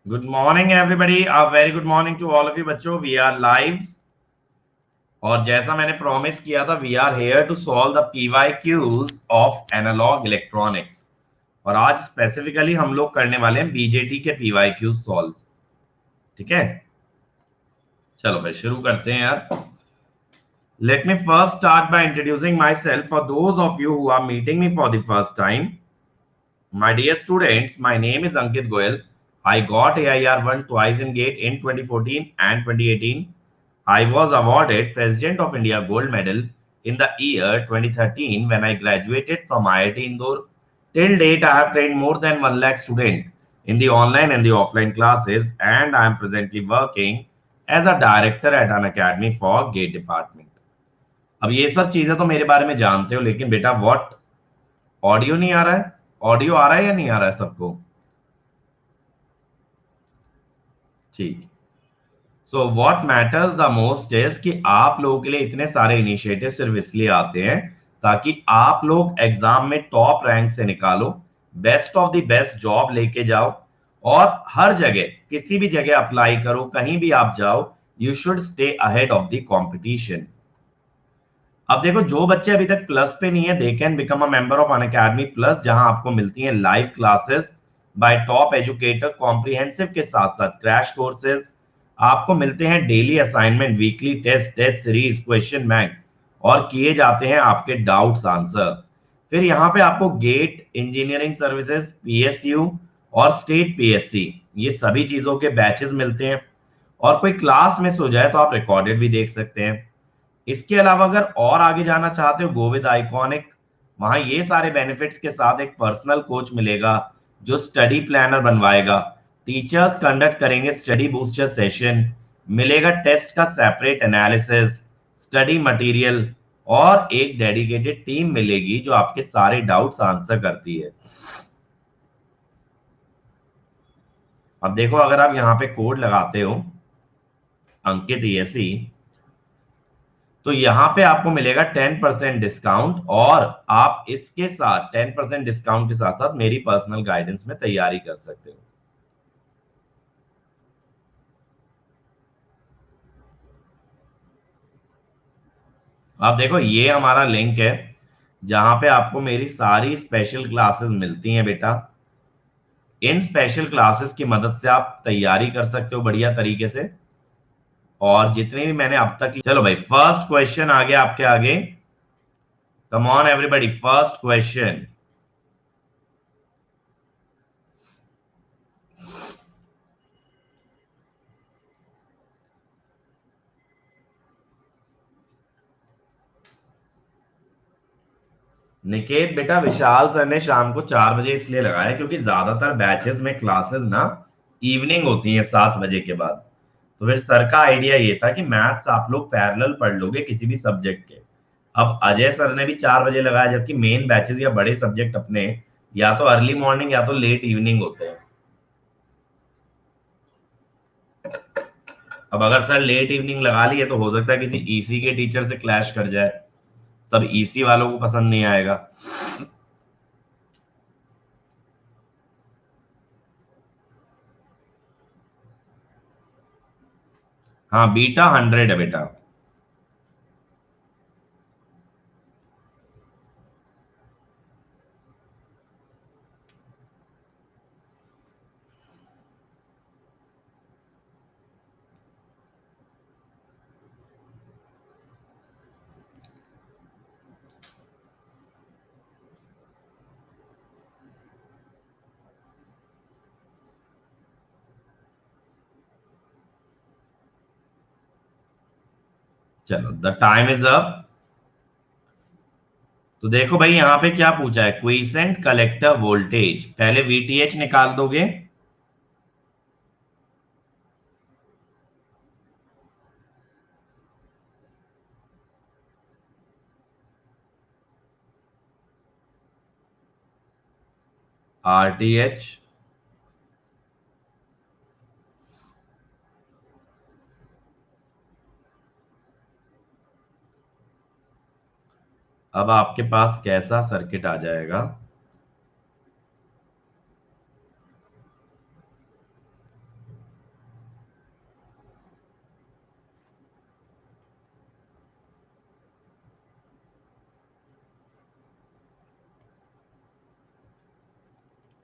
Good morning everybody, a very good morning to all of you बच्चों। We are live और जैसा मैंने promise किया था, we are here to solve the PYQs of analog electronics. और आज specifically हम लोग करने वाले हैं बीजेटी के पीवाईक्यूज सॉल्व। ठीक है, चलो भाई शुरू करते हैं यार। Let me first start by introducing myself for those of you who are meeting me for the first time. My dear students, my name is Ankit Goyal. I got AIR 1 twice in GATE in 2014 and 2018. I was awarded President of India Gold Medal in the year 2013 when I graduated from IIT Indore. Till date, I have trained more than 1 lakh students in the online and the offline classes, and I am presently working as a director at an academy for GATE department. अब ये सब चीजें तो मेरे बारे में जानते हो, लेकिन बेटा व्हाट, ऑडियो नहीं आ रहा है? ऑडियो आ रहा है या नहीं आ रहा है सबको? ठीक। So what matters the most is कि आप लोगों के लिए इतने सारे इनिशिएटिव सिर्फ इसलिए आते हैं ताकि आप लोग एग्जाम में टॉप रैंक से निकालो, best of the best job लेके जाओ, और हर जगह किसी भी जगह अप्लाई करो, कहीं भी आप जाओ, you should stay ahead of the competition. अब देखो, जो बच्चे अभी तक प्लस पे नहीं है, they can become a member of Unacademy plus, जहां आपको मिलती हैं live classes by top educator, comprehensive के साथ साथ क्रैश कोर्सेज। आपको मिलते हैं daily assignment, weekly test, test series, question bank, और किए जाते हैं आपके डाउट्स आंसर। फिर यहाँ पे आपको गेट, इंजीनियरिंग सर्विसेज, पीएसयू और स्टेट पीएससी, ये सभी चीजों के बैचेस मिलते हैं। और कोई क्लास मिस हो जाए तो आप रिकॉर्डेड भी देख सकते हैं। इसके अलावा अगर और आगे जाना चाहते हो, गो विद आइकॉनिक, वहां ये सारे बेनिफिट्स के साथ एक पर्सनल कोच मिलेगा जो स्टडी प्लानर बनवाएगा, टीचर्स कंडक्ट करेंगे स्टडी बूस्टर सेशन, मिलेगा टेस्ट का सेपरेट एनालिसिस, स्टडी मटेरियल, और एक डेडिकेटेड टीम मिलेगी जो आपके सारे डाउट्स आंसर करती है। अब देखो, अगर आप यहाँ पे कोड लगाते हो अंकित ईएसई, तो यहां पे आपको मिलेगा 10% डिस्काउंट, और आप इसके साथ 10% डिस्काउंट के साथ साथ मेरी पर्सनल गाइडेंस में तैयारी कर सकते हो। आप देखो, ये हमारा लिंक है जहां पे आपको मेरी सारी स्पेशल क्लासेस मिलती हैं बेटा। इन स्पेशल क्लासेस की मदद से आप तैयारी कर सकते हो बढ़िया तरीके से, और जितने भी मैंने अब तक। चलो भाई, फर्स्ट क्वेश्चन आ गया आपके आगे। Come on everybody, first question. Niket बेटा, विशाल सर ने शाम को 4 बजे इसलिए लगाया क्योंकि ज्यादातर बैचेस में क्लासेस ना इवनिंग होती हैं 7 बजे के बाद। तो फिर सर का आइडिया ये था कि मैथ्स आप लोग पैरेलल पढ़ लोगे किसी भी सब्जेक्ट के। अब अजय सर ने भी 4 बजे लगाया, जबकि मेन बैचेस या बड़े सब्जेक्ट अपने या तो अर्ली मॉर्निंग या तो लेट इवनिंग होते हैं। अब अगर सर लेट इवनिंग लगा लिए तो हो सकता है किसी ईसी के टीचर से क्लैश कर जाए, तब ईसी वालों को पसंद नहीं आएगा। हाँ, बीटा 100 है बेटा। चलो, द टाइम इज अप। तो देखो भाई, यहां पे क्या पूछा है, क्वीसेंट कलेक्टर वोल्टेज, पहले वीटीएच निकाल दोगे। आरटीएच, अब आपके पास कैसा सर्किट आ जाएगा?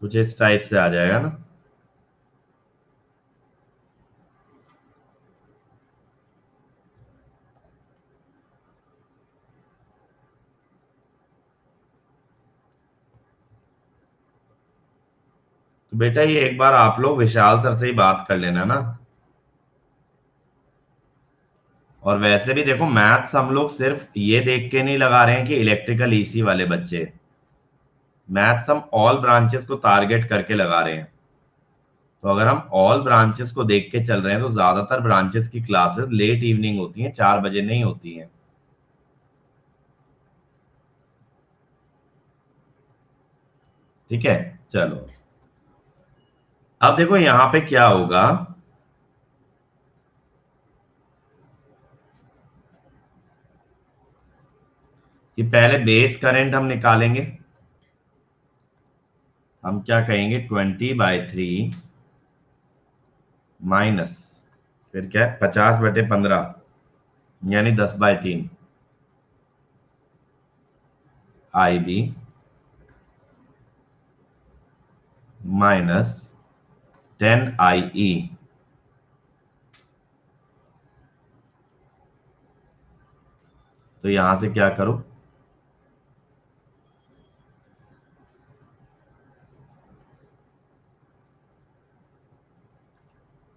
कुछ इस टाइप से आ जाएगा ना। तो बेटा ये एक बार आप लोग विशाल सर से ही बात कर लेना ना। और वैसे भी देखो मैथ्स हम लोग सिर्फ ये देख के नहीं लगा रहे हैं कि इलेक्ट्रिकल ईसी वाले बच्चे, मैथ्स हम ऑल ब्रांचेस को टारगेट करके लगा रहे हैं। तो अगर हम ऑल ब्रांचेस को देख के चल रहे हैं तो ज्यादातर ब्रांचेस की क्लासेस लेट इवनिंग होती हैं, 4 बजे नहीं होती हैं। ठीक है, चलो। अब देखो यहां पे क्या होगा कि पहले बेस करंट हम निकालेंगे। हम क्या कहेंगे, 20/3 माइनस, फिर क्या है, 50/15 यानी 10/3 IB माइनस 10 IE। तो यहां से क्या करो,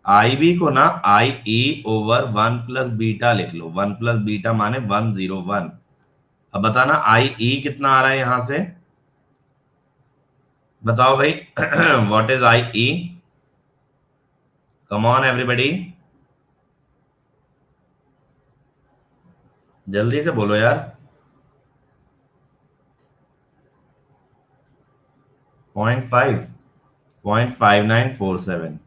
IB को ना IE/1 + बीटा लिख लो। 1 + बीटा माने 101। अब बताना IE कितना आ रहा है यहां से, बताओ भाई। What is IE? Come on everybody, जल्दी से बोलो यार। 0.5, 0.5947।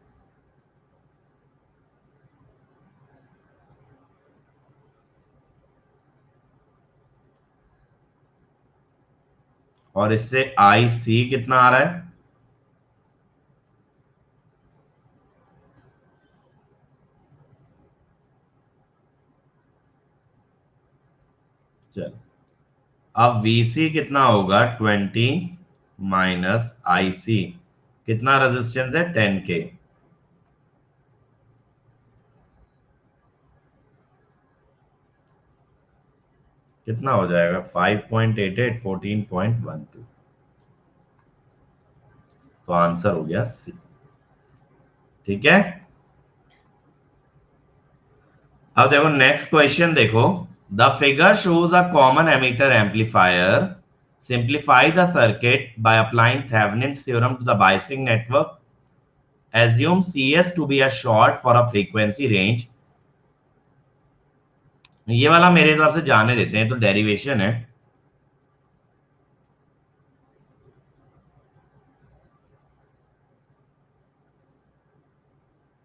और इससे IC कितना आ रहा है, चलो। अब VC कितना होगा, 20 माइनस IC। कितना रेजिस्टेंस है, 10K। कितना हो जाएगा, 5.88, 14.12। तो आंसर हो गया C। ठीक है। अब देखो नेक्स्ट क्वेश्चन देखो। The figure shows a common emitter amplifier. Simplify the circuit by applying Thevenin's theorem to the biasing network. Assume CS to be a short for a frequency range। ये वाला मेरे हिसाब से जाने देते हैं, तो डेरिवेशन है।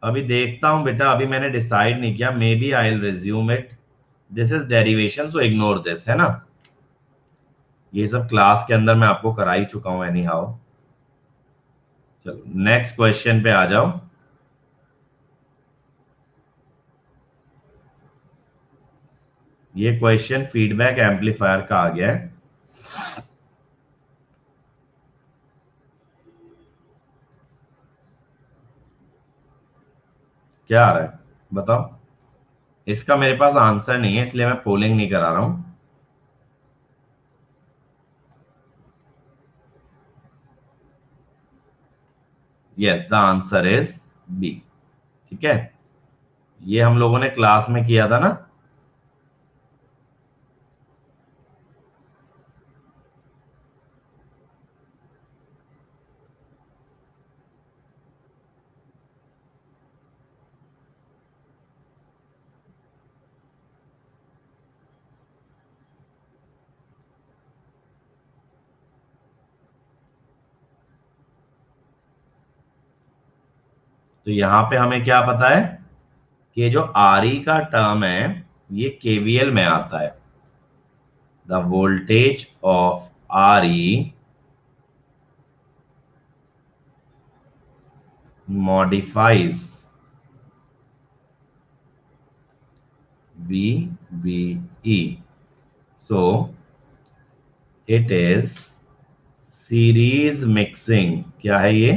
अभी देखता हूं बेटा, अभी मैंने डिसाइड नहीं किया, maybe I will resume it. This is derivation, so ignore this, है ना। ये सब क्लास के अंदर मैं आपको करा ही चुका हूं एनी हाउ। चलो नेक्स्ट क्वेश्चन पे आ जाओ। ये क्वेश्चन फीडबैक एम्पलीफायर का आ गया है। क्या आ रहा है बताओ। इसका मेरे पास आंसर नहीं है, इसलिए मैं पोलिंग नहीं करा रहा हूं। Yes, the answer is B. ठीक है, ये हम लोगों ने क्लास में किया था ना। तो यहां पे हमें क्या पता है कि जो RE का टर्म है ये KVL में आता है। The voltage of RE modifies VBE, so it is series mixing क्या है ये?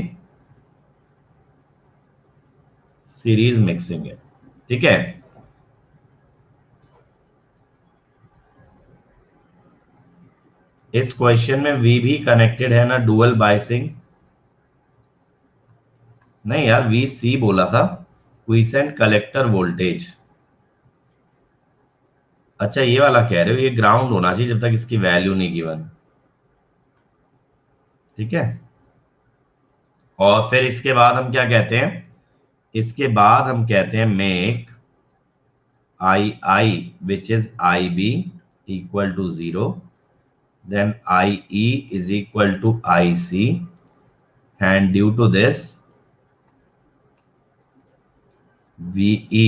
सीरीज मिक्सिंग है, ठीक है। इस क्वेश्चन में वी भी कनेक्टेड है ना डुअल बायसिंग? नहीं यार, वी सी बोला था, क्विसेंट कलेक्टर वोल्टेज। अच्छा ये वाला कह रहे हो, ये ग्राउंड होना चाहिए जब तक इसकी वैल्यू नहीं गिवन, ठीक है। और फिर इसके बाद हम क्या कहते हैं? इसके बाद हम कहते हैं make I I which is I B equal to zero, then IE is equal to IC, and due to this VE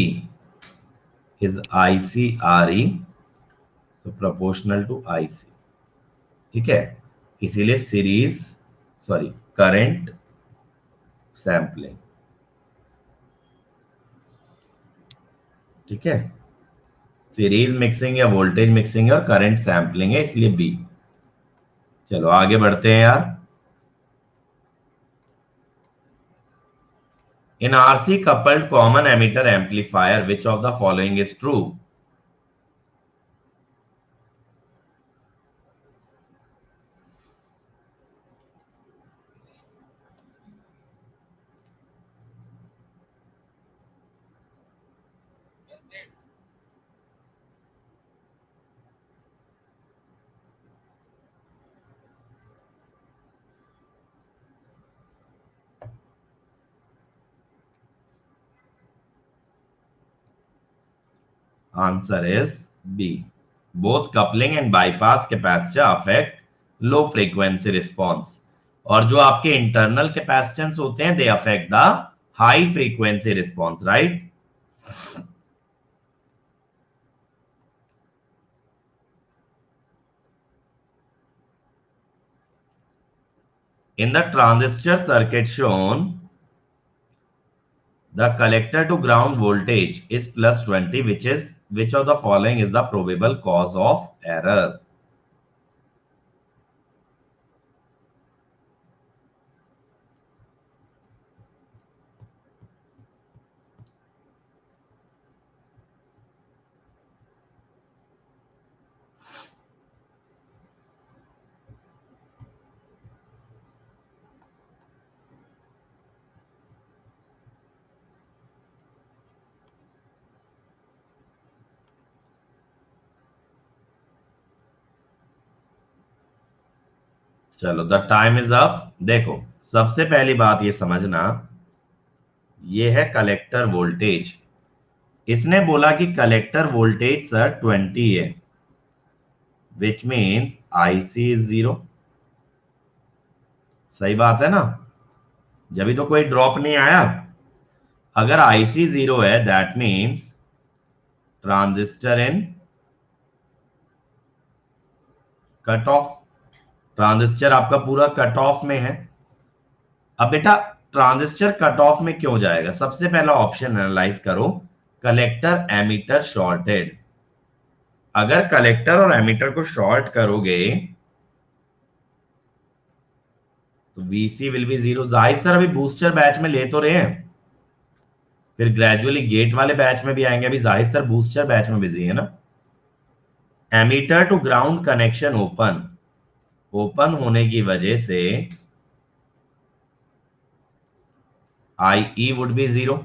is ICRE, so proportional to IC, ठीक है। इसीलिए सीरीज, सॉरी, करंट सैम्पलिंग, ठीक है। Series mixing या voltage mixing है और current sampling है, इसलिए बी। चलो आगे बढ़ते हैं यार। In RC coupled common emitter amplifier, which of the following is true? Answer is B. Both coupling and bypass capacitor affect low frequency response. और जो आपके इंटरनल कैपेसिटेंस होते हैं they affect the high frequency response, right. In the transistor circuit shown, the collector to ground voltage is plus 20, which of the following is the probable cause of error? चलो the time is up. देखो, सबसे पहली बात ये समझना, ये है collector voltage. इसने बोला कि कलेक्टर वोल्टेज सर 20 है, which means IC is zero. सही बात है ना, जब भी तो कोई ड्रॉप नहीं आया। अगर IC जीरो है that means transistor in cut off, transistor आपका पूरा कट ऑफ में है। अब बेटा ट्रांजिस्टर कट ऑफ में क्यों जाएगा? सबसे पहला ऑप्शन एनालाइज करो, कलेक्टर एमीटर शॉर्टेड। अगर कलेक्टर और एमीटर को शॉर्ट करोगे तो VC will be zero. Zahid sir अभी बूस्टर बैच में ले तो रहे हैं, फिर ग्रेजुअली गेट वाले बैच में भी आएंगे। अभी जाहिद सर बूस्टर बैच में बिजी है ना। Emitter to ground connection open, open होने की वजह से IE वुड बी जीरो।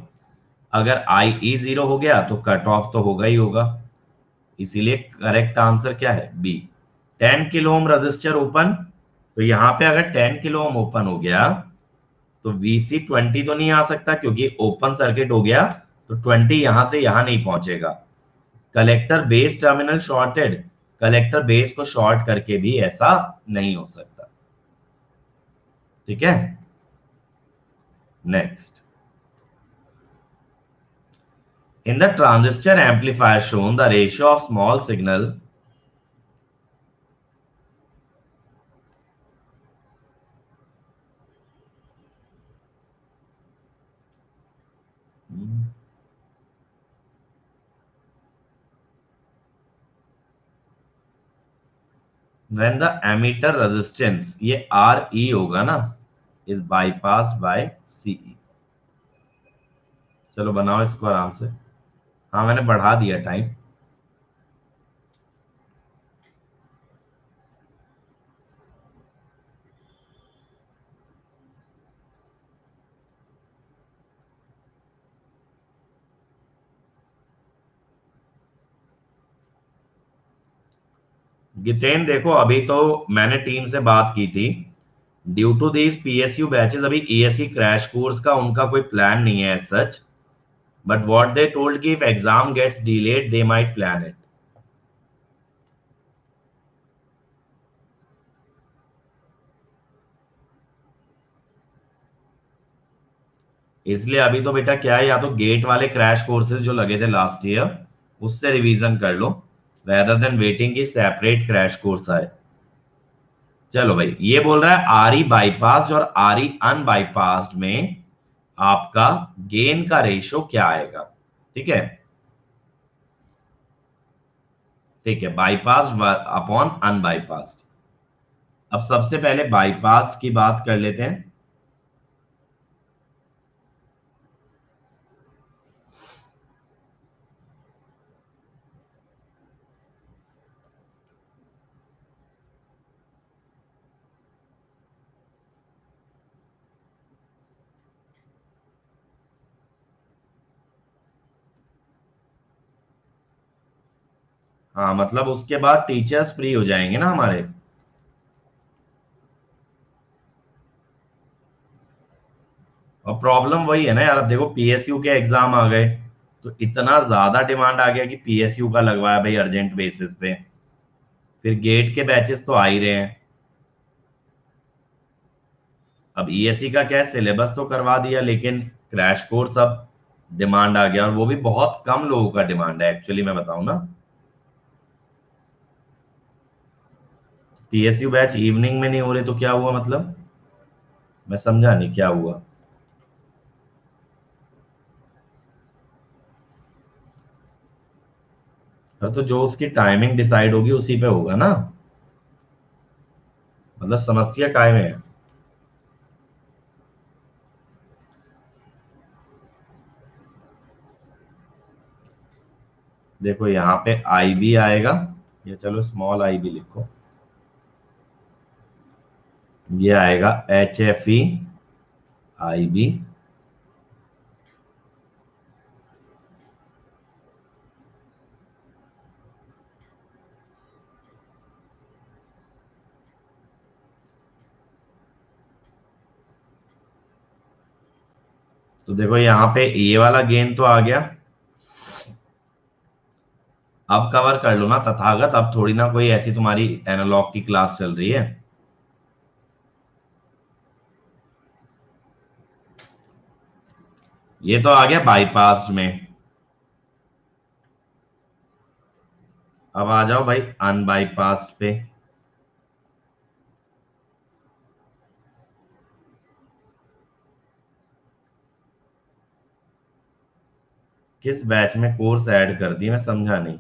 अगर IE जीरो हो गया तो कट ऑफ तो होगा ही होगा, इसीलिए करेक्ट आंसर क्या है? B. 10 kilo ohm resistor open, तो यहां पे अगर 10 किलो ओम ओपन हो गया तो VC 20 तो नहीं आ सकता क्योंकि ओपन सर्किट हो गया, तो 20 यहां से यहां नहीं पहुंचेगा। Collector base terminal shorted, collector base को शॉर्ट करके भी ऐसा नहीं हो सकता, ठीक है। Next, in the transistor amplifier shown the ratio of small signal, when the emitter resistance, ये आर ई होगा ना, इज बाईपास बाय सीई। चलो बनाओ इसको आराम से। हाँ मैंने बढ़ा दिया टाइम। जितेन देखो, अभी तो मैंने टीम से बात की थी, due to these PSU batches अभी ईएससी क्रैश कोर्स का उनका कोई प्लान नहीं है such, but what they told कि if exam gets delayed they might plan it. इसलिए अभी तो बेटा क्या है, या तो गेट वाले क्रैश कोर्सेज जो लगे थे लास्ट ईयर उससे रिवीजन कर लो, रेदर देन वेटिंग की सेपरेट क्रैश कोर्स आए। चलो भाई, ये बोल रहा है आरई बाईपास और आरई अनबाईपास्ड में आपका गेन का रेशियो क्या आएगा। ठीक है, ठीक है, बाईपास अपॉन अनबाईपास्ड। अब सबसे पहले बाईपास्ड की बात कर लेते हैं। हाँ मतलब उसके बाद टीचर्स फ्री हो जाएंगे ना हमारे। और प्रॉब्लम वही है ना यार, अब देखो पीएसयू के एग्जाम आ गए, तो इतना ज्यादा डिमांड आ गया कि पीएसयू का लगवाया भाई अर्जेंट बेसिस पे। फिर गेट के बैचेस तो आ ही रहे हैं। अब ईएससी का क्या है, सिलेबस तो करवा दिया लेकिन क्रैश कोर्स अब डिमांड आ गया, और वो भी बहुत कम लोगों का डिमांड है एक्चुअली, मैं बताऊं ना। पीएसयू बैच इवनिंग में नहीं हो रहे तो क्या हुआ मतलब, मैं समझा नहीं क्या हुआ। अरे तो जो उसकी टाइमिंग डिसाइड होगी उसी पे होगा ना, मतलब समस्या काय में है। देखो यहाँ पे आई बी आएगा, ये चलो स्मॉल आई बी लिखो, ये आएगा एच एफ ई आई बी। तो देखो यहाँ पे ये वाला गेन तो आ गया। अब कवर कर लो ना तथागत, अब थोड़ी ना कोई ऐसी तुम्हारी एनालॉग की क्लास चल रही है। ये तो आ गया बाईपास में। अब आ जाओ भाई अनबाईपास्ड पे। किस बैच में कोर्स ऐड कर दिए, मैं समझा नहीं।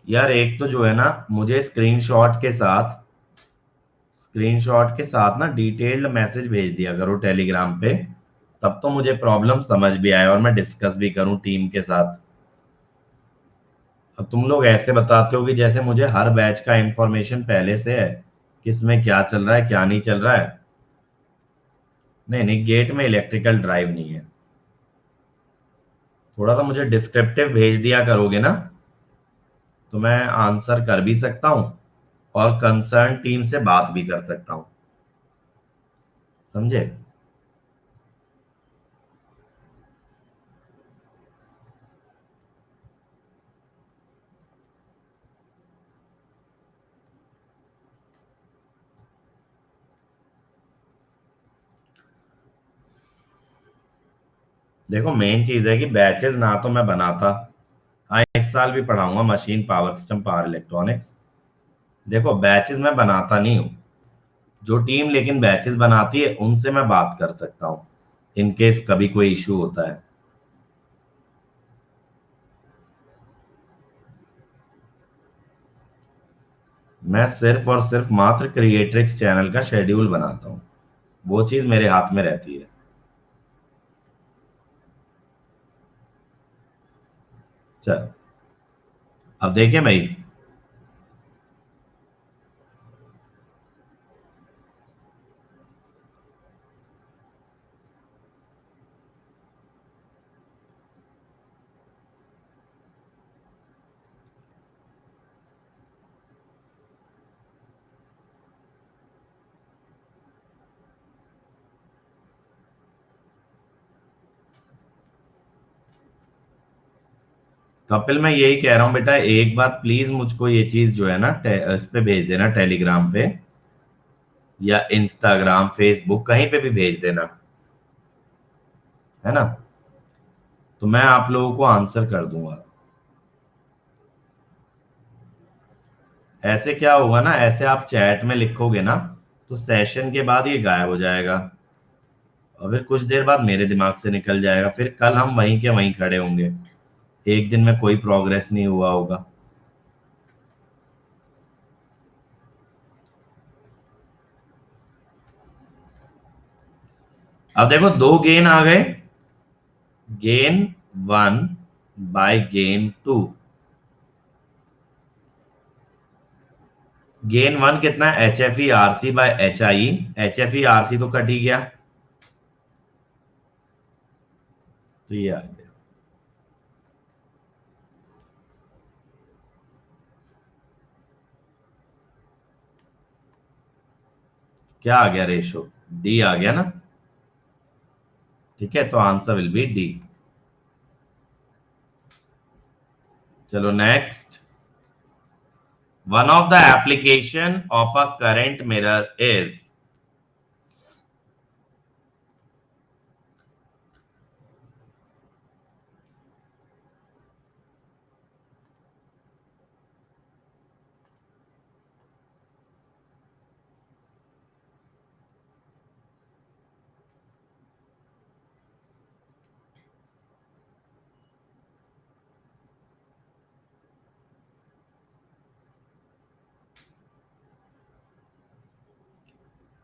यार एक तो जो है ना, मुझे स्क्रीनशॉट के साथ ना डिटेल्ड मैसेज भेज दिया करो टेलीग्राम पे, तब तो मुझे प्रॉब्लम समझ भी आए और मैं डिस्कस भी करूं टीम के साथ। अब तुम लोग ऐसे बताते हो कि जैसे मुझे हर बैच का इंफॉर्मेशन पहले से है, किस में क्या चल रहा है क्या नहीं चल रहा है। नहीं नहीं, गेट में इलेक्ट्रिकल ड्राइव नहीं है। थोड़ा सा मुझे डिस्क्रिप्टिव भेज दिया करोगे ना, तो मैं आंसर कर भी सकता हूँ और कंसर्न टीम से बात भी कर सकता हूँ। समझे। देखो मेन चीज है कि बैचेस ना तो मैं बनाता, हाँ इस साल भी पढ़ाऊंगा machine power system power electronics. देखो बैचेस मैं बनाता नहीं हूँ, जो टीम लेकिन बैचेस बनाती है उनसे मैं बात कर सकता हूँ इन केस कभी कोई इशू होता है। मैं सिर्फ और सिर्फ मात्र क्रिएट्रिक्स चैनल का शेड्यूल बनाता हूँ, वो चीज मेरे हाथ में रहती है। चल, अब देखें भाई। कपिल, मैं यही कह रहा हूँ बेटा, एक बात प्लीज मुझको ये चीज जो है ना इस पे भेज देना, टेलीग्राम पे या इंस्टाग्राम फेसबुक कहीं पे भी भेज देना, है ना? तो मैं आप लोगों को आंसर कर दूंगा। ऐसे क्या होगा ना, ऐसे आप चैट में लिखोगे ना, तो सेशन के बाद ये गायब हो जाएगा, और फिर कुछ देर बाद मेरे दिमाग से निकल जाएगा, फिर कल हम वहीं के वहीं खड़े होंगे, एक दिन में कोई प्रोग्रेस नहीं हुआ होगा। अब देखो, दो गेन आ गए, gain one by gain two. Gain one कितना है? H F E R C by H I. H F E R C तो कट ही गया, तो ये आ गया। क्या आ गया? रेशो डी आ गया ना। ठीक है, तो आंसर विल बी डी। चलो next. One of the application of a current mirror is.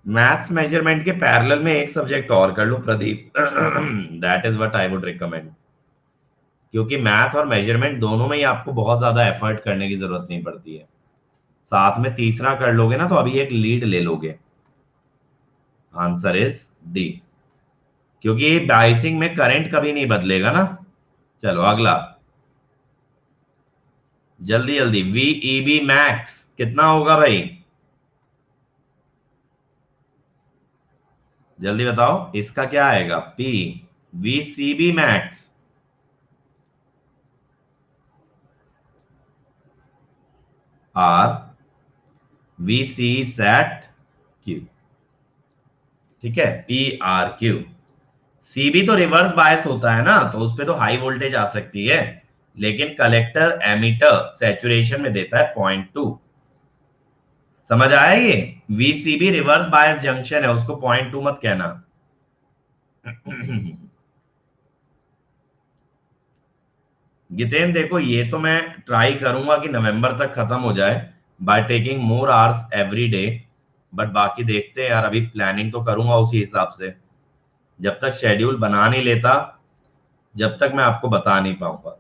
Maths measurement के पैरेलल में एक सब्जेक्ट और कर लो Pradeep. That is what I would recommend, क्योंकि मैथ और मेजरमेंट दोनों में ही आपको बहुत ज्यादा एफर्ट करने की जरूरत नहीं पड़ती है। साथ में तीसरा कर लोगे ना, तो अभी एक लीड ले लोगे। आंसर इज डी, क्योंकि डाइसिंग में करंट कभी नहीं बदलेगा ना। चलो अगला, जल्दी जल्दी। वीईबी मैक्स कितना होगा भाई? जल्दी बताओ, इसका क्या आएगा? P. VCB max, R, VC set, Q. ठीक है, पी आर क्यू। सीबी तो रिवर्स बायस होता है ना, तो उस पे तो हाई वोल्टेज आ सकती है, लेकिन कलेक्टर एमीटर सैचुरेशन में देता है 0.2। समझ आया ये? वीसीबी रिवर्स बायस जंक्शन है, उसको 0.2 मत कहना। जितेन देखो, ये तो मैं ट्राई करूंगा कि नवंबर तक खत्म हो जाए, by taking more hours every day. But बाकी देखते हैं यार, अभी प्लानिंग तो करूंगा उसी हिसाब से। जब तक शेड्यूल बना नहीं लेता, जब तक मैं आपको बता नहीं पाऊंगा।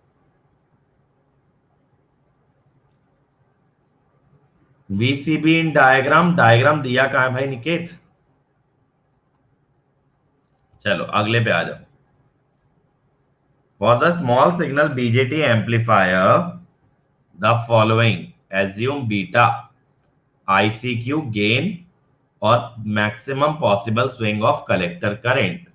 वीसीबी इन डायग्राम, डायग्राम दिया कहाँ है भाई निकेत? चलो अगले पे आ जाओ। For the small signal BJT amplifier, the following assume beta ICQ gain और maximum possible swing of collector current.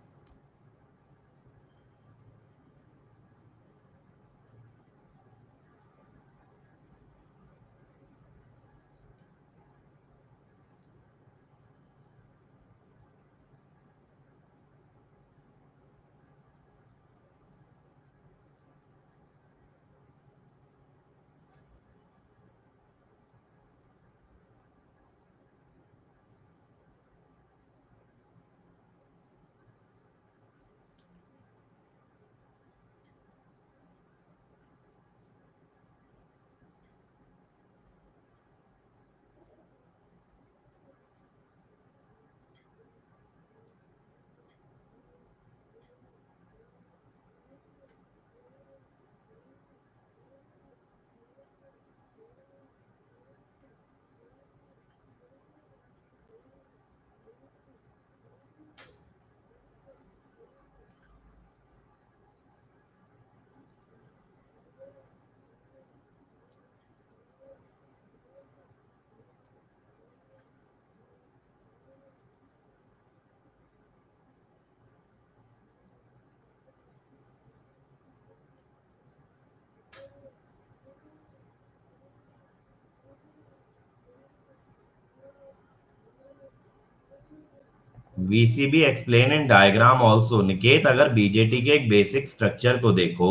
VCB explain in diagram also. Niket, अगर बीजेटी के एक बेसिक स्ट्रक्चर को देखो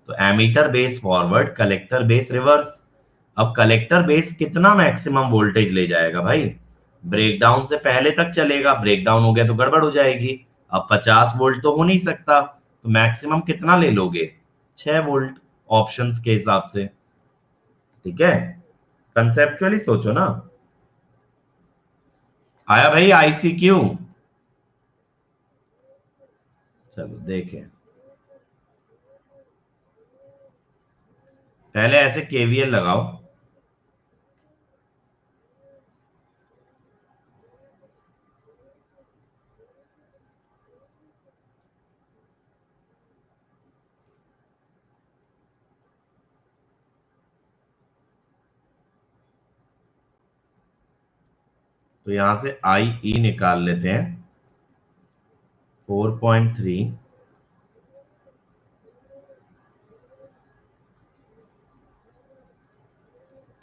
तो emitter base forward, collector base reverse. अब collector base कितना maximum voltage ले जाएगा भाई? ब्रेकडाउन से पहले तक चलेगा, ब्रेकडाउन हो गया तो गड़बड़ हो जाएगी। अब 50 वोल्ट तो हो नहीं सकता, तो मैक्सिमम कितना ले लोगे? 6 वोल्ट, ऑप्शंस के हिसाब से। ठीक है, कंसेप्चुअली सोचो ना। आया भाई आईसीक्यू? चलो देखें, पहले ऐसे केवीएल लगाओ। तो यहां से आई ई निकाल लेते हैं। 4.3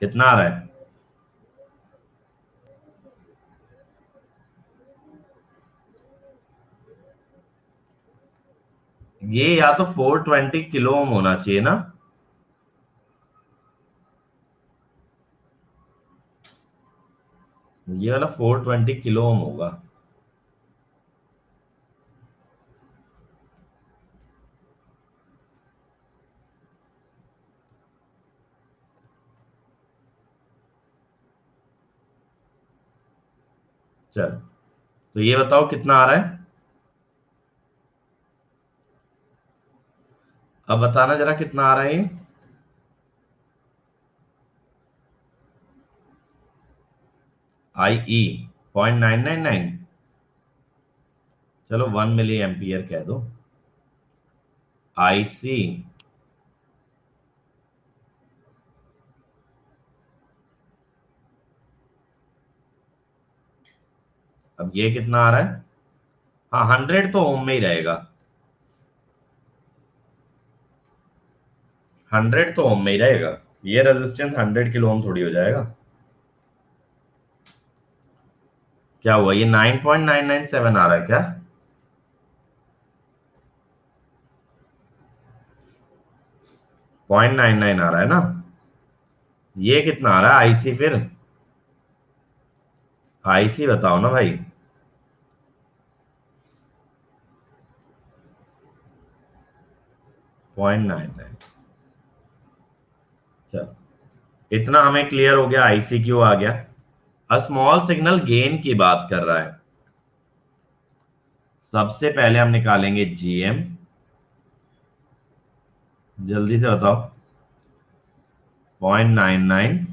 कितना आ रहा है? ये या तो 420 किलो ओम होना चाहिए ना। ये वाला 420 किलो ओम होगा। चल, तो ये बताओ कितना आ रहा है? अब बताना जरा कितना आ रहा है ये। आई ई 0.999। चलो 1 मिली एम्पियर कह दो। आई सी, अब ये कितना आ रहा है? हाँ, 100 तो ओम में ही रहेगा। 100 तो ओम में ही रहेगा। ये रेजिस्टेंस 100 किलो ओम थोड़ी हो जाएगा। क्या हुआ, ये 9.997 आ रहा है क्या? 0.99 आ रहा है ना। ये कितना आ रहा है आईसी फिर? आईसी बताओ ना भाई। 0.99। चलो, इतना हमें क्लियर हो गया, आईसी क्यों आ गया। अ स्मॉल सिग्नल गेन की बात कर रहा है। सबसे पहले हम निकालेंगे जीएम। जल्दी से बताओ। 0.99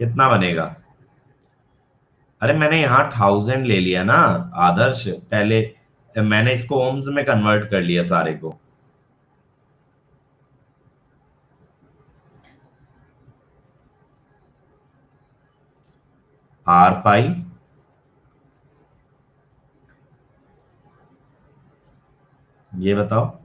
कितना बनेगा? अरे मैंने यहाँ 1000 ले लिया ना आदर्श, पहले मैंने इसको ओम्स में कन्वर्ट कर लिया सारे को। आर पाई, ये बताओ।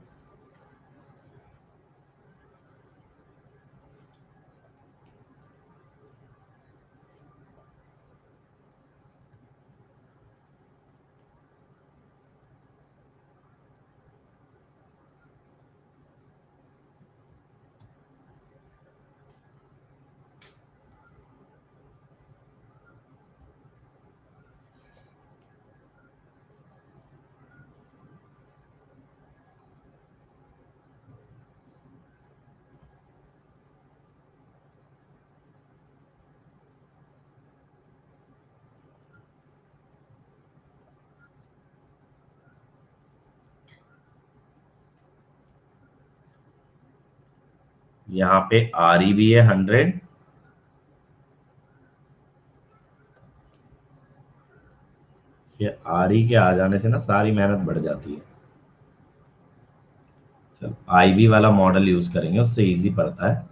यहाँ पे आर ई भी है 100। ये आर ई के आ जाने से ना सारी मेहनत बढ़ जाती है। चलो आईबी वाला मॉडल यूज करेंगे, उससे इजी पड़ता है।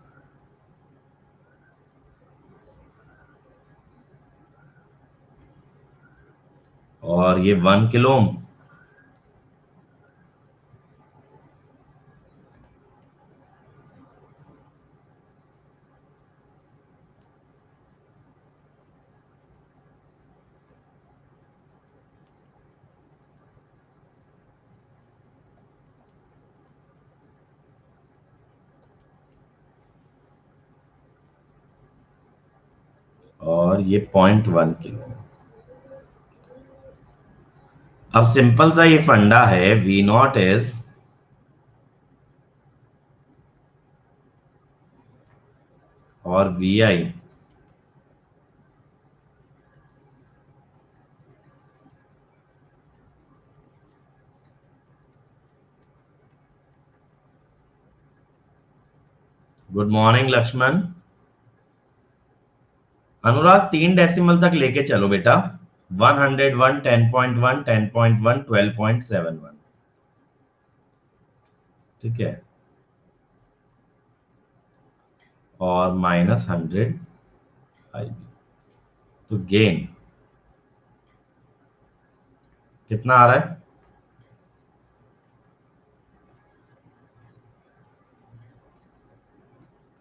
और ये 1 किलो। और ये 0.1 किलो। अब सिंपल सा ये फंडा है, वी नॉट इज और V I good morning Lakshman. Anurag 3 decimal तक लेके चलो बेटा। 101, 10.1, 10.1, 12.71। ठीक है, और -100 आएगी। तो गेन कितना आ रहा है?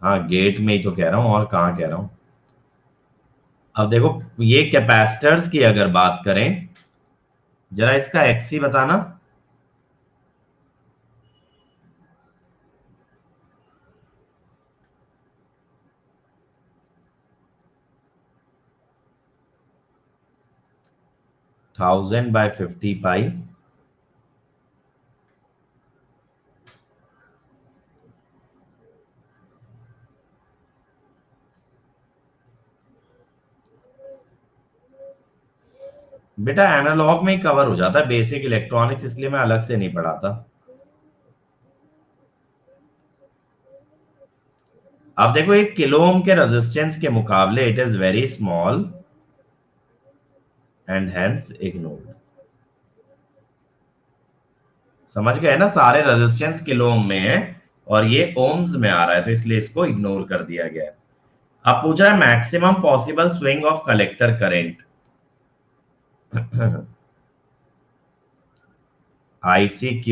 हाँ, गेट में ही तो कह रहा हूं, और कहाँ कह रहा हूं। अब देखो, ये कैपेसिटर्स की अगर बात करें, जरा इसका एक्सी बताना। 1000/50 पाई। बेटा एनालॉग में ही कवर हो जाता है, बेसिक इलेक्ट्रॉनिक्स, इसलिए मैं अलग से नहीं पढ़ाता। अब देखो, एक किलो ओम के रेजिस्टेंस के मुकाबले it is very small and hence ignored. समझ गए ना, सारे रेजिस्टेंस किलो ओम में है और ये ओम्स में आ रहा है, तो इसलिए इसको इग्नोर कर दिया गया है। अब पूछा है maximum possible swing of collector current. ICQ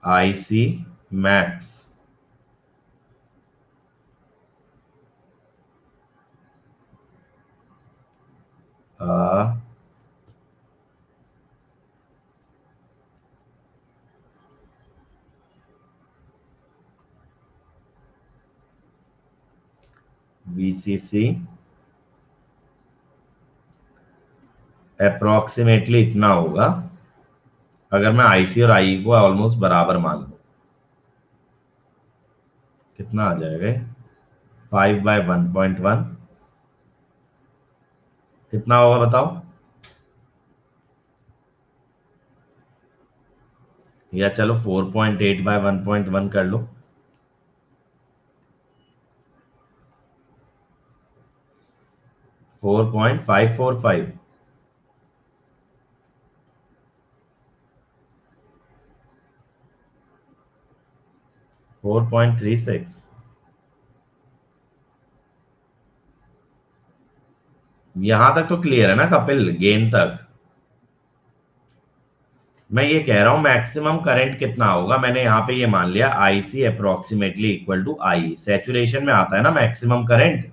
IC max VCC approximately इतना होगा, अगर मैं IC और IE को ऑलमोस्ट बराबर मान लूं। कितना आ जाएगा? 5/1.1 कितना होगा बताओ? या चलो 4.8/1.1 कर लो। 4.545। 4.36। यहां तक तो क्लियर है ना कपिल, गेन तक। मैं ये कह रहा हूं मैक्सिमम करंट कितना होगा, मैंने यहां पे ये मान लिया IC approximately equal to IE, saturation में आता है ना मैक्सिमम करंट,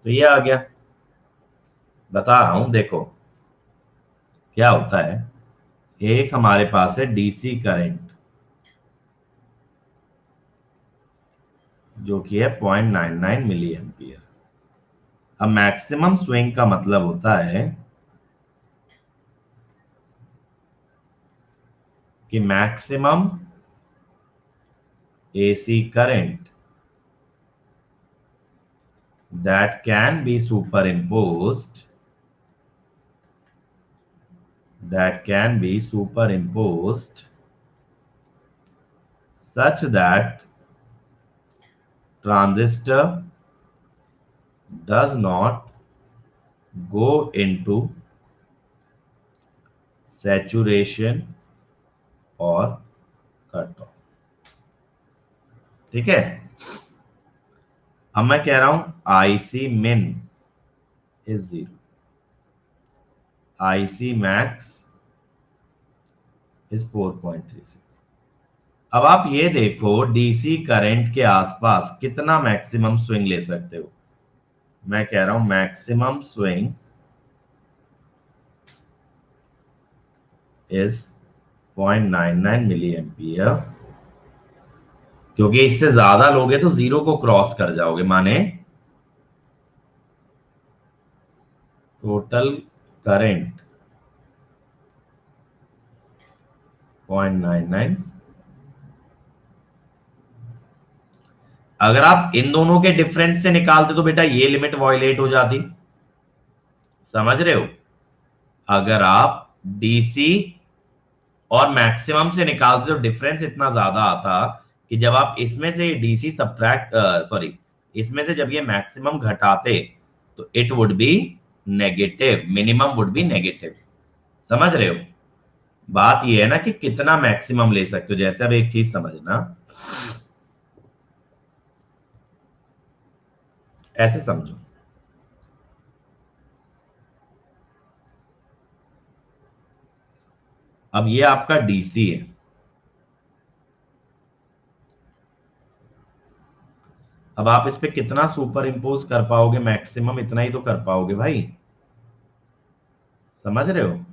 तो ये आ गया। बता रहा हूं देखो क्या होता है। एक हमारे पास है DC करंट जो कि है 0.99 मिली एम्पियर। अब मैक्सिमम स्विंग का मतलब होता है कि maximum AC current that can be superimposed that can be superimposed such that transistor does not go into saturation or cut off। ठीक है, अब मैं कह रहा हूं IC min is 0, IC max is 4.36। अब आप ये देखो DC करंट के आसपास कितना मैक्सिमम स्विंग ले सकते हो। मैं कह रहा हूं maximum swing is 0.99 milli ampere क्योंकि इससे ज्यादा लोगे तो जीरो को क्रॉस कर जाओगे, माने टोटल करंट 0.99। अगर आप इन दोनों के डिफरेंस से निकालते तो बेटा ये लिमिट वॉयलेट हो जाती, समझ रहे हो। अगर आप डीसी और मैक्सिमम से निकालते तो डिफरेंस इतना ज्यादा आता कि जब आप इसमें से डीसी सब्ट्रैक्ट सॉरी इसमें से जब ये मैक्सिमम घटाते तो it would be negative, minimum would be negative, समझ रहे हो। बात ये है ना कि कितना मैक्सिमम ले सकते हो। जैसे अब एक चीज समझना, ऐसे समझो, अब ये आपका डीसी है, अब आप इस पे कितना सुपर इंपोज कर पाओगे, मैक्सिमम इतना ही तो कर पाओगे भाई, समझ रहे हो।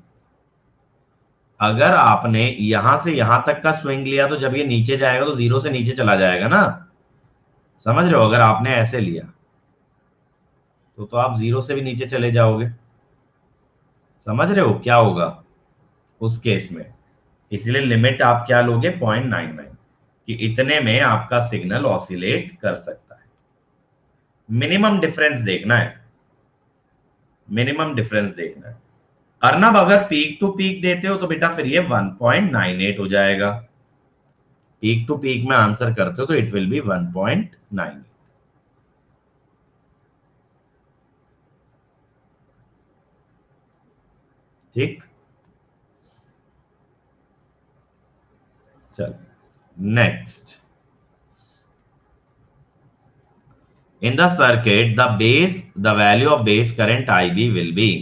अगर आपने यहां से यहां तक का स्विंग लिया तो जब ये नीचे जाएगा तो जीरो से नीचे चला जाएगा ना, समझ रहे हो। अगर आपने ऐसे लिया तो आप जीरो से भी नीचे चले जाओगे, समझ रहे हो क्या होगा उस केस में। इसलिए लिमिट आप क्या लोगे, 0.99, कि इतने में आपका सिग्नल ऑसिलेट कर सकता है। मिनिमम डिफरेंस देखना है, मिनिमम डिफरेंस देखना है। अर्नब अगर पीक टू पीक देते हो तो बेटा फिर ये 1.98 हो जाएगा। पीक टू पीक में आंसर करते हो तो इट विल बी 1.9। ठीक, चल next. In the circuit, the value of base current IB will be।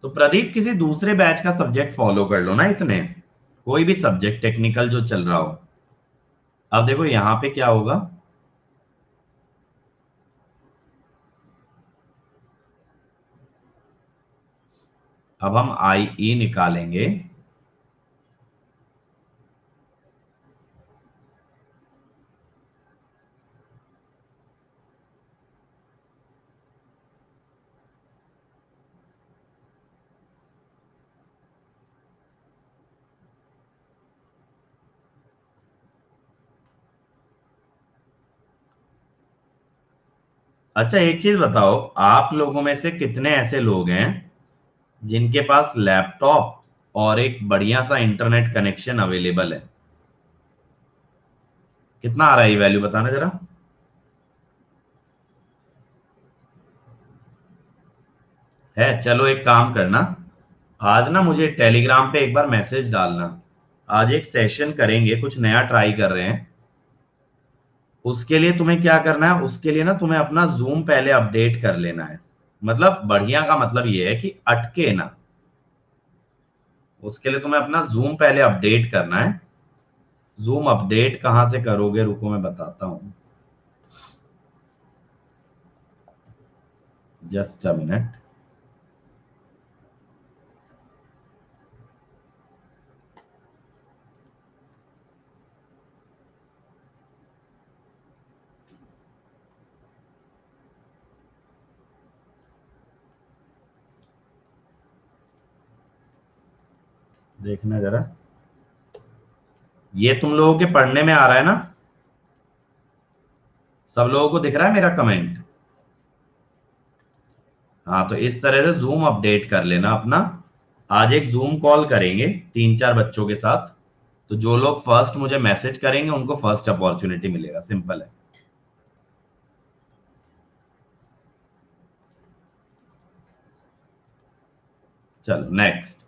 तो प्रदीप किसी दूसरे बैच का सब्जेक्ट फॉलो कर लो ना, इतने कोई भी सब्जेक्ट टेक्निकल जो चल रहा हो। अब देखो यहां पे क्या होगा, अब हम आई ई निकालेंगे। अच्छा एक चीज बताओ, आप लोगों में से कितने ऐसे लोग हैं जिनके पास लैपटॉप और एक बढ़िया सा इंटरनेट कनेक्शन अवेलेबल है। कितना आ रहा है ये वैल्यू बताना जरा। है, चलो एक काम करना, आज ना मुझे टेलीग्राम पे एक बार मैसेज डालना। आज एक सेशन करेंगे, कुछ नया ट्राई कर रहे हैं। उसके लिए तुम्हें क्या करना है, उसके लिए ना तुम्हें अपना जूम पहले अपडेट कर लेना है। मतलब बढ़िया का मतलब ये है कि अटके ना। उसके लिए तुम्हें अपना जूम पहले अपडेट करना है। जूम अपडेट कहां से करोगे, रुको मैं बताता हूं, जस्ट अ मिनट। देखना जरा, ये तुम लोगों के पढ़ने में आ रहा है ना? सब लोगों को दिख रहा है मेरा कमेंट? हाँ, तो इस तरह से जूम अपडेट कर लेना अपना। आज एक जूम कॉल करेंगे 3-4 बच्चों के साथ, तो जो लोग फर्स्ट मुझे मैसेज करेंगे उनको फर्स्ट अपॉर्चुनिटी मिलेगा, सिंपल है। चलो next.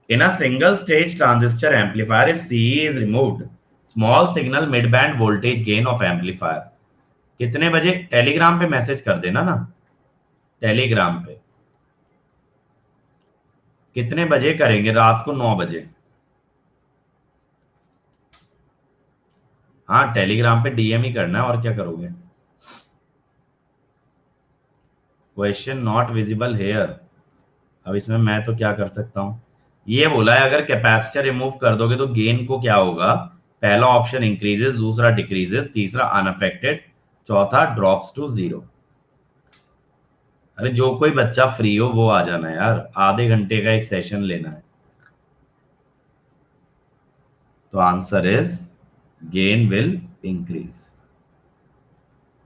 In a single stage transistor amplifier, if CE is removed, small signal mid band voltage gain of amplifier. कितने बजे? टेलीग्राम पे मैसेज कर देना ना, टेलीग्राम पे। कितने बजे करेंगे? रात को 9 बजे। हाँ, टेलीग्राम पे डीएम ही करना है, और क्या करोगे? Question not visible here. अब इसमें मैं तो क्या कर सकता हूँ? ये बोला है अगर कैपेसिटर रिमूव कर दोगे तो गेन को क्या होगा? पहला ऑप्शन इंक्रीजेस, दूसरा डिक्रीजेस, तीसरा अनअफेक्टेड, चौथा ड्रॉप्स टू जीरो। अरे जो कोई बच्चा फ्री हो वो आ जाना यार, आधे घंटे का एक सेशन लेना है। तो answer is gain will increase.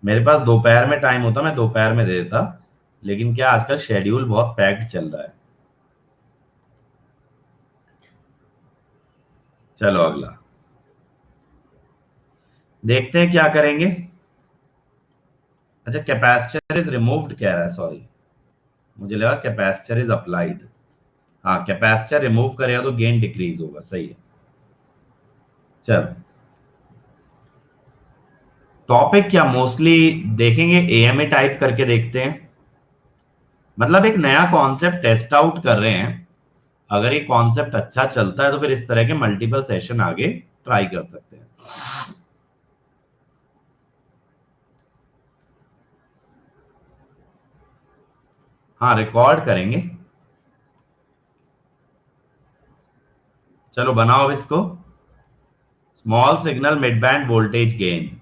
मेरे पास दोपहर में टाइम होता मैं दोपहर में दे देता, लेकिन क्या आजकल शेड्यूल बहुत पैक्ड चल रहा है। चलो अगला देखते हैं क्या करेंगे। अच्छा, कैपेसिटर इज रिमूव्ड कह रहा है, सॉरी, मुझे लगा कैपेसिटर इज अप्लाइड। हाँ, कैपेसिटर रिमूव करेगा तो गेन डिक्रीज होगा, सही है। चलो, टॉपिक क्या मोस्टली देखेंगे, एएमए टाइप करके देखते हैं। मतलब एक नया कॉन्सेप्ट टेस्ट आउट कर रहे हैं। अगर ये कॉन्सेप्ट अच्छा चलता है तो फिर इस तरह के मल्टीपल सेशन आगे ट्राई कर सकते हैं। हाँ, रिकॉर्ड करेंगे। चलो बनाओ इसको। Small signal mid band voltage gain.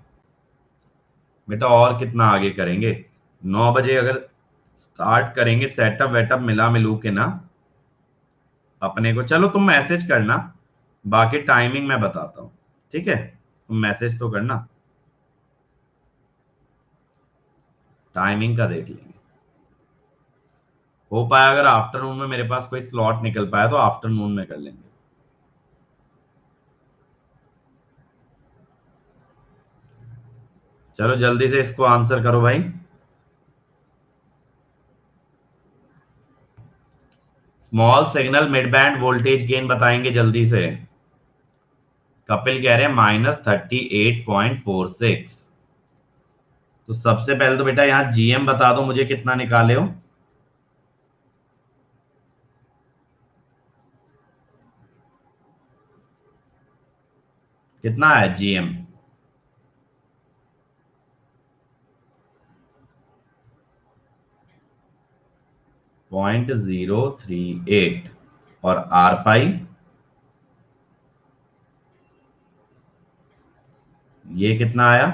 बेटा और कितना आगे करेंगे? 9 बजे अगर स्टार्ट करेंगे, सेटअप वेटअप मिला मिलू के ना अपने को। चलो तुम मैसेज करना, बाकी टाइमिंग मैं बताता हूँ। ठीक है, तुम मैसेज तो करना, टाइमिंग का देख लेंगे। हो पाया अगर आफ्टरनून में मेरे पास कोई स्लॉट निकल पाया तो आफ्टरनून में कर लेंगे। चलो जल्दी से इसको आंसर करो भाई। Small signal mid band voltage gain बताएंगे जल्दी से। कपिल कह रहे हैं -38.46। तो सबसे पहले तो बेटा यहाँ जीएम बता दो मुझे कितना निकाले हो। कितना है जीएम? 0.038। और आर पाई ये कितना आया?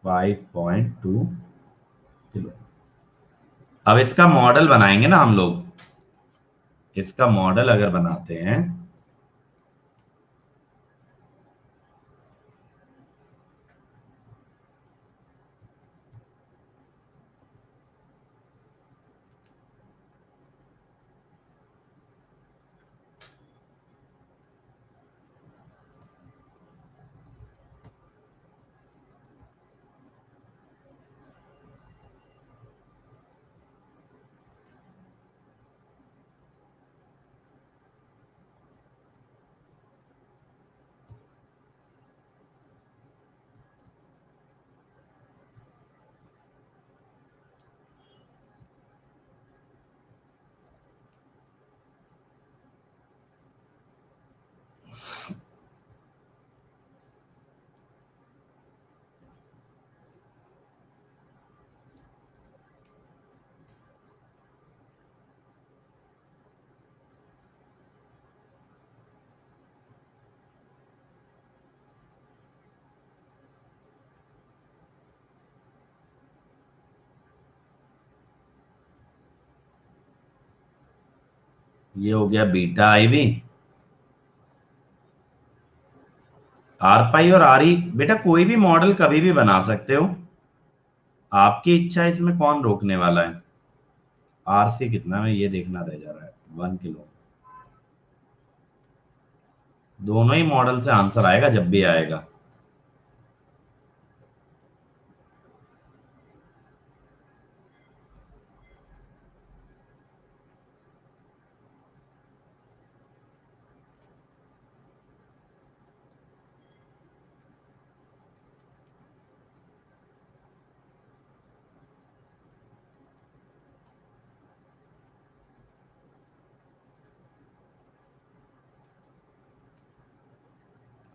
5.2 किलो। अब इसका मॉडल बनाएंगे ना हम लोग। इसका मॉडल अगर बनाते हैं, ये हो गया बीटा आई वी। आर पाई और आर ई बेटा कोई भी मॉडल कभी भी बना सकते हो, आपकी इच्छा है, इसमें कौन रोकने वाला है। आर सी कितना है ये देखना रह जा रहा है, 1 किलो। दोनों ही मॉडल से आंसर आएगा जब भी आएगा।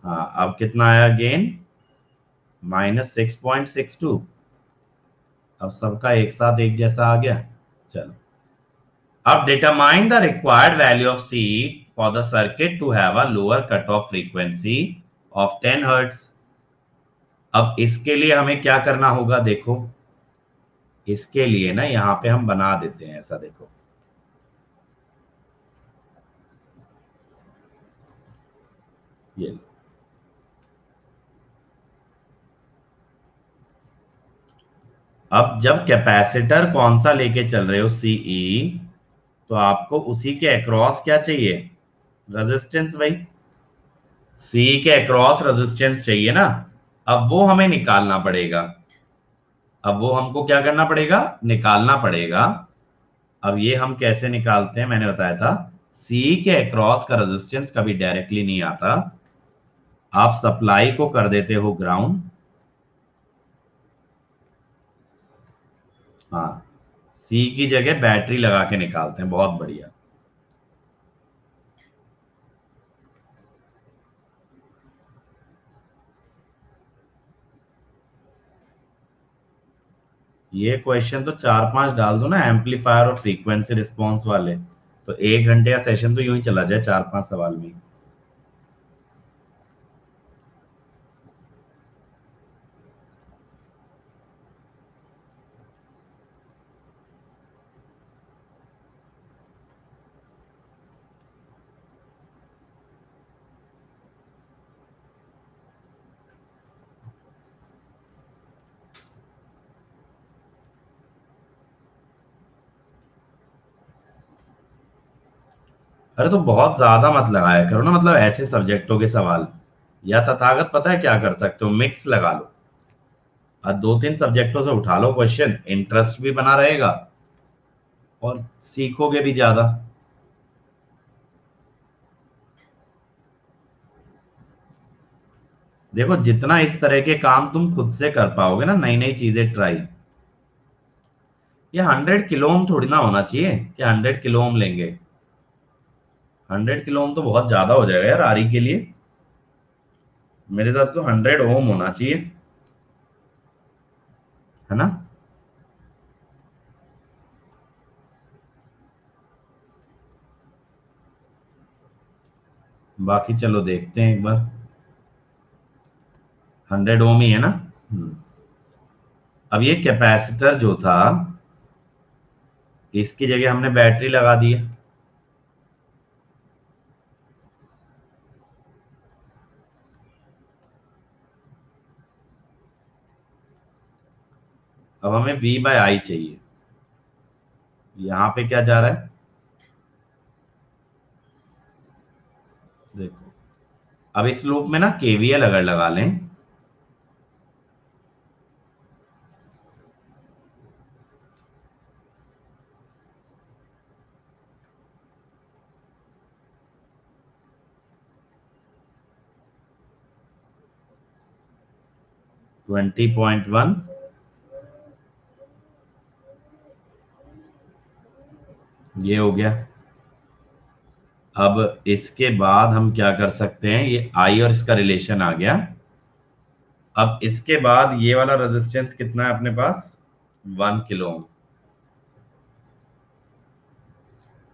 हाँ अब कितना आया गेन, -6.62। अब सबका एक साथ एक जैसा आ गया। चलो, अब determine the required value of C for the circuit to have a lower cut off frequency of 10 hertz. अब इसके लिए हमें क्या करना होगा, देखो इसके लिए ना यहाँ पे हम बना देते हैं ऐसा, देखो ये। अब जब कैपेसिटर कौन सा लेके चल रहे हो, सीई, तो आपको उसी के अक्रॉस क्या चाहिए, रेजिस्टेंस भाई। सी के अक्रॉस रेजिस्टेंस चाहिए ना, अब वो हमें निकालना पड़ेगा। अब वो हमको क्या करना पड़ेगा, निकालना पड़ेगा। अब ये हम कैसे निकालते हैं, मैंने बताया था, सी के अक्रॉस का रेजिस्टेंस कभी डायरेक्टली नहीं आता, आप सप्लाई को कर देते हो ग्राउंड। हाँ, सी की जगह बैटरी लगा के निकालते हैं, बहुत बढ़िया। ये क्वेश्चन तो 4-5 डाल दो ना, एम्पलीफायर और फ्रीक्वेंसी रिस्पॉन्स वाले, तो 1 घंटे का सेशन तो यूं ही चला जाए 4-5 सवाल में। अरे तो बहुत ज्यादा मत लगाया करो ना, मतलब ऐसे सब्जेक्टों के सवाल, या तथागत पता है क्या कर सकते हो, मिक्स लगा लो और 2-3 सब्जेक्टों से उठा लो क्वेश्चन, इंटरेस्ट भी बना रहेगा और सीखोगे भी ज्यादा। देखो जितना इस तरह के काम तुम खुद से कर पाओगे ना, नई नई चीजें ट्राई, ये 100 किलो ओम थोड़ी ना होना चाहिए कि 100 किलो ओम लेंगे। 100 किलो ओम तो बहुत ज्यादा हो जाएगा यार आरी के लिए, मेरे साथ तो 100 ओम होना चाहिए, है ना। बाकी चलो देखते हैं एक बार, 100 ओम ही है ना। हम्म। अब ये कैपेसिटर जो था, इसकी जगह हमने बैटरी लगा दी है। अब हमें V बाय आई चाहिए, यहाँ पे क्या जा रहा है, देखो अब इस लूप में ना केवीएल अगर लगा लें, 20.1, ये हो गया। अब इसके बाद हम क्या कर सकते हैं, ये आई और इसका रिलेशन आ गया। अब इसके बाद ये वाला रेजिस्टेंस कितना है अपने पास, 1 किलो ओम।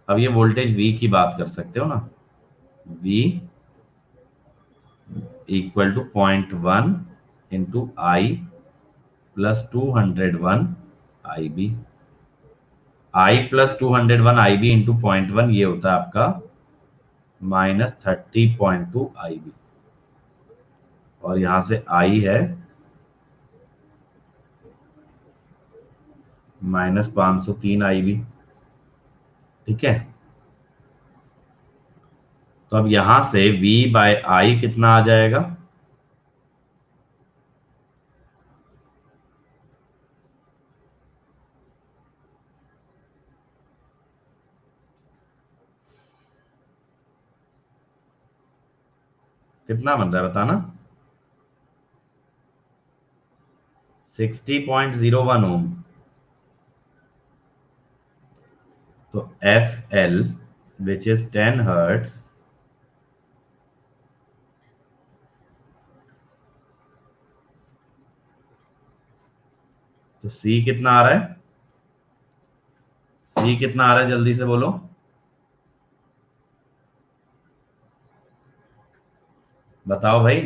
अब ये वोल्टेज V की बात कर सकते हो ना, V equal to 0.1 into I plus 201 IB। I plus 201 IB into 0.1 ये होता है आपका -30.2 IB, और यहां से I है -503 IB। ठीक है, तो अब यहां से V बाय I कितना आ जाएगा? कितना बन रहा है बताना? 60.01 ओम। तो FL which is 10 हर्ट्ज, तो C कितना आ रहा है? C कितना आ रहा है जल्दी से बोलो। बताओ भाई,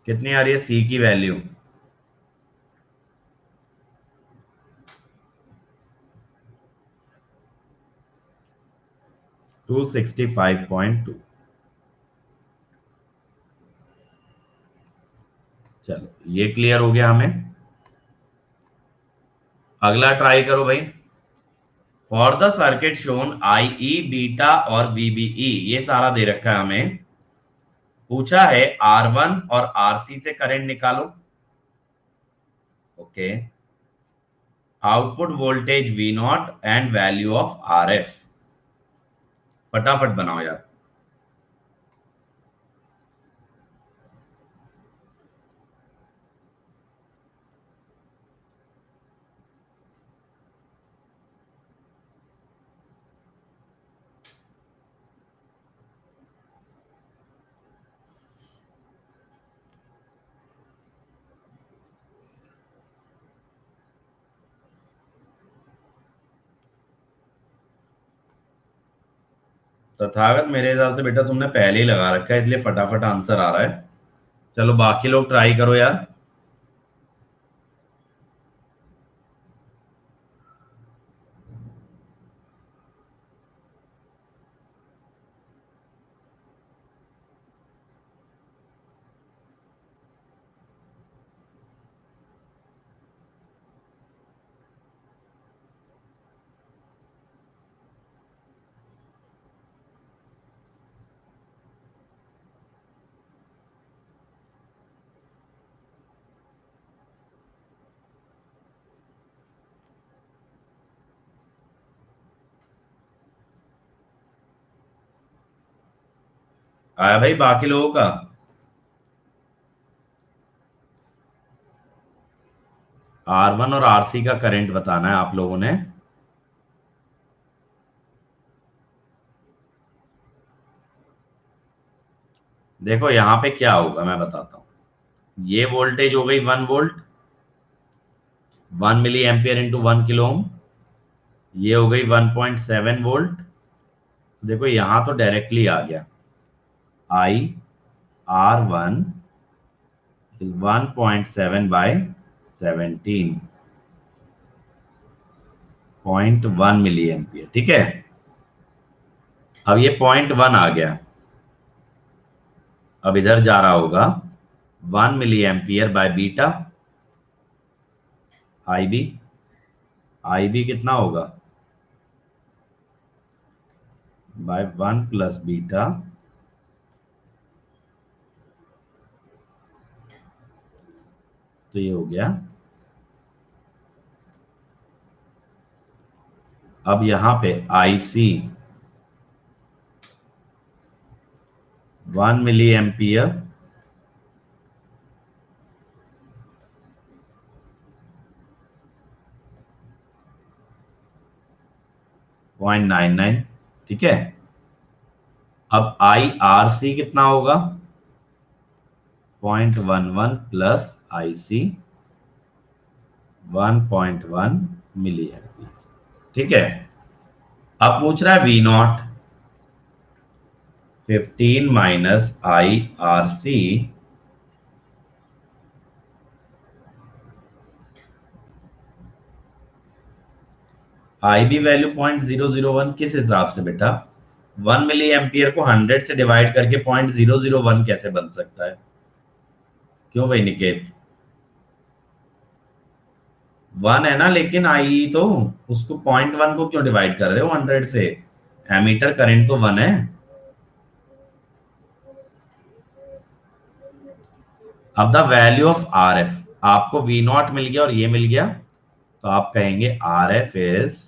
कितनी आ रही है C की वैल्यू? 265.2। चलो ये क्लियर हो गया हमें। अगला ट्राई करो भाई। For the circuit shown IE beta और VBE, ये सारा दे रखा है हमें। पूछा है R1 और RC से करंट निकालो। Okay, output voltage V0 and value of RF। फटाफट बनाओ यार। तथागत मेरे हिसाब से बेटा तुमने पहले ही लगा रखा है, इसलिए फटाफट आंसर आ रहा है। चलो बाकी लोग ट्राई करो यार। आया भाई बाकी लोगों का? R1 और RC का करंट बताना है आप लोगों ने। देखो यहां पे क्या होगा मैं बताता हूं। ये वोल्टेज हो गई 1 volt, 1 milli ampere into 1 kilo ohm. ये हो गई 1.7 वोल्ट। देखो यहां तो डायरेक्टली आ गया, I R1 is 1.7 by 17.1 milli ampere. ठीक है, अब ये 0.1 आ गया, अब इधर जा रहा होगा 1 milli ampere by beta IB। IB कितना होगा? बाय 1 प्लस बीटा, तो ये हो गया। अब यहां पे IC 1 मिली एम्पियर .99। ठीक है, अब IRC कितना होगा? 0.11 प्लस IC 1.1 मिली एम्पियर। ठीक है, अब पूछ रहा है V0, 15 minus IRC IB value 0.001 किस हिसाब से बेटा? 1 मिली एम्पियर को 100 से डिवाइड करके 0.001 कैसे बन सकता है? क्यों भाई निकेत? 1 है ना, लेकिन आई तो उसको 0.1 को क्यों डिवाइड कर रहे हो 100 से? एमीटर करंट तो 1 है। अब the value of R F, आपको वी नॉट मिल गया और ये मिल गया, तो आप कहेंगे R F is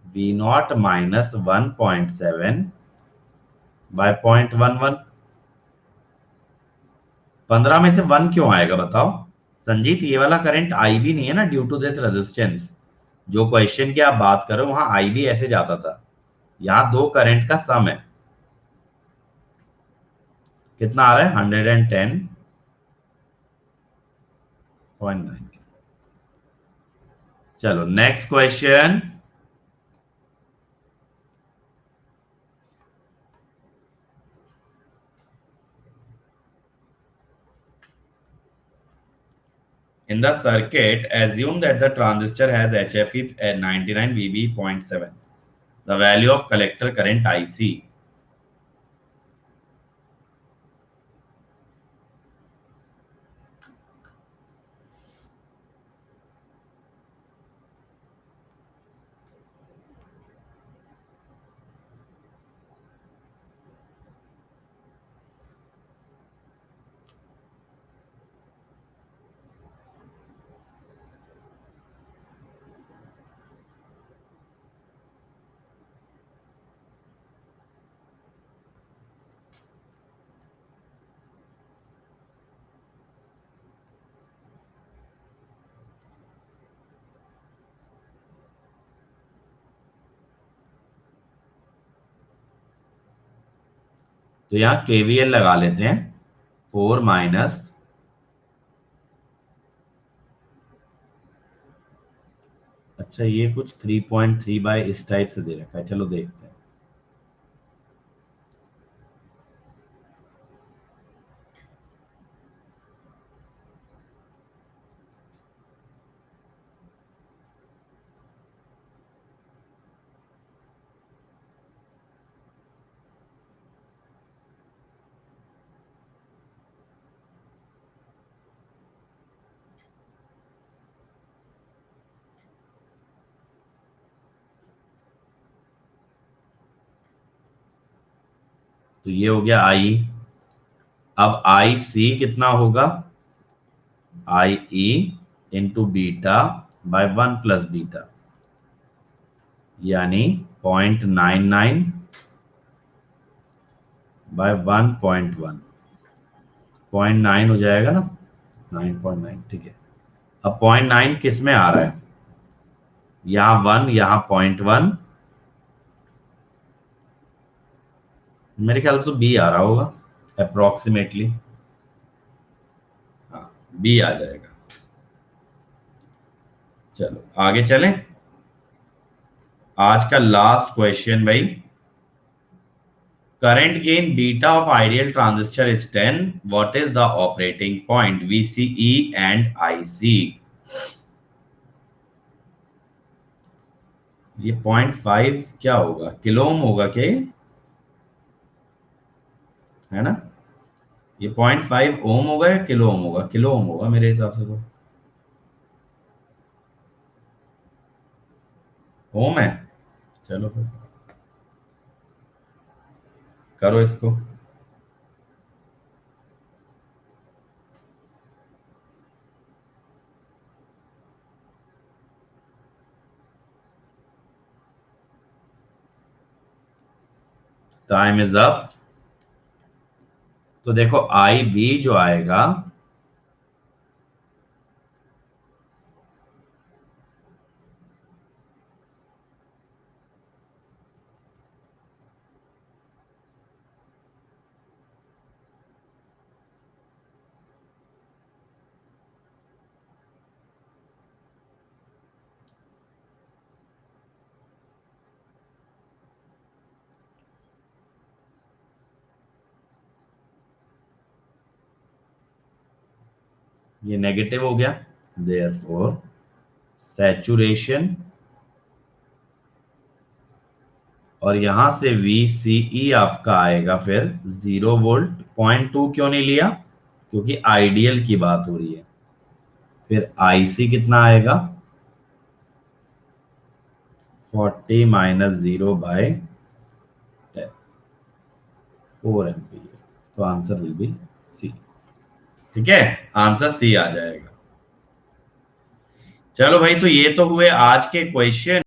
V naught minus 1.7 by 0.11। 15 में से 1 क्यों आएगा बताओ संजीत? ये वाला करंट आई भी नहीं है ना, ड्यू टू दिस रेजिस्टेंस। जो क्वेश्चन की आप बात करो वहां आई भी ऐसे जाता था, यहाँ दो करंट का सम है। कितना आ रहा है? 110.9। चलो next question. In the circuit, assume that the transistor has HFE at 99 VB.7. The value of collector current IC. तो यहाँ केवीएल लगा लेते हैं। 4 माइनस, अच्छा ये कुछ 3.3 बाय इस टाइप से दे रखा है, चलो देखते हैं। तो ये हो गया आई। अब आई सी कितना होगा? I E into beta by 1 plus beta, यानी 0.99 बाय 1.1, 0.9 हो जाएगा ना, 9.9 ठीक है। अब 0.9 किस में आ रहा है? यहाँ 1, यहाँ 0.1, मेरे ख्याल से बी आ रहा होगा अप्रोक्सीमेटली। हाँ, बी आ जाएगा। चलो आगे चलें। आज का लास्ट क्वेश्चन भाई। Current gain beta of ideal transistor is 10, what is the operating point VCE and IC? ये 0.5 क्या होगा? किलो ओम होगा क्या ये? है ना, ये 0.5 ओम होगा या किलो ओम होगा? किलो ओम होगा मेरे हिसाब से तो। ओम है। चलो फिर करो इसको। Time is up. तो देखो आई बी जो आएगा, ये नेगेटिव हो गया, देयरफॉर सैचुरेशन और यहां से VCE आपका आएगा फिर 0 वोल्ट। 0.2 क्यों नहीं लिया? क्योंकि आइडियल की बात हो रही है। फिर IC कितना आएगा? 40 माइनस 0/10, 4 एम्पियर। तो आंसर विल बी सी। ठीक है, आंसर सी आ जाएगा। चलो भाई, तो ये तो हुए आज के क्वेश्चन।